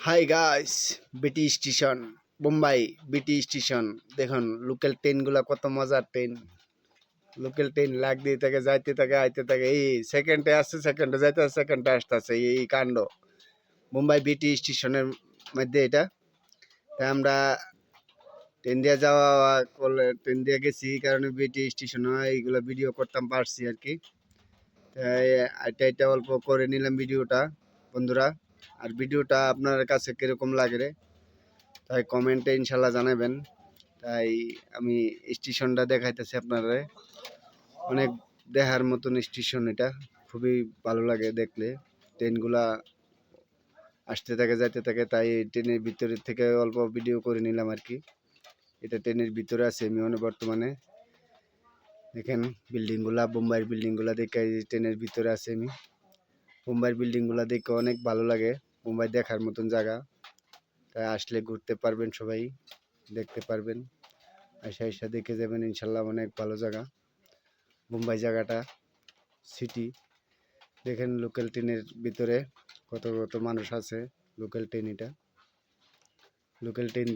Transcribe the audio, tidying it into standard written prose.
Hi guys, বিটি station, Mumbai বিটি station. দেখুন লোকাল ট্রেনগুলো কত মজার ট্রেন। লোকাল ট্রেন লাগ দিয়ে থাকে, যাইতে থাকে, আইতে থাকে। এই সেকেন্ডে আসছে, সেকেন্ডে যাইতে আসছে, সেকেন্ডে আসতেছে। এই কাণ্ড মুম্বাই বিটি স্টেশনের মধ্যে এটা। তাই আমরা ট্রেন দিয়ে যাওয়া করলে, ট্রেন দিয়ে গেছি কারণে বিটি স্টেশন এইগুলো ভিডিও করতাম পারছি আর কি। তাই এটা অল্প করে নিলাম ভিডিওটা বন্ধুরা। আর ভিডিওটা আপনার কাছে কিরকম লাগে রে, তাই কমেন্টে ইনশাল্লাহ জানাবেন। তাই আমি স্টেশনটা দেখাইতেছি আপনারা। অনেক দেখার মতন স্টেশন এটা, খুবই ভালো লাগে দেখলে। ট্রেনগুলা আসতে থাকে, যাইতে থাকে, তাই ট্রেনের ভিতরের থেকে অল্প ভিডিও করে নিলাম আর কি। এটা ট্রেনের ভিতরে আছে আমি বর্তমানে। দেখেন বিল্ডিংগুলা, বোম্বাইয়ের বিল্ডিংগুলা দেখে ট্রেনের ভিতরে আছে আমি। মুম্বাইয়ের বিল্ডিংগুলা দেখে অনেক ভালো লাগে। মুম্বাই দেখার মতন জায়গা, তাই আসলে ঘুরতে পারবেন, সবাই দেখতে পারবেন। আইসা আইসা দেখে যাবেন ইনশাল্লাহ, অনেক ভালো জায়গা মুম্বাই জায়গাটা, সিটি। দেখেন লোকাল ট্রেনের ভিতরে কত কত মানুষ আছে। লোকাল ট্রেন, এটা লোকাল ট্রেন।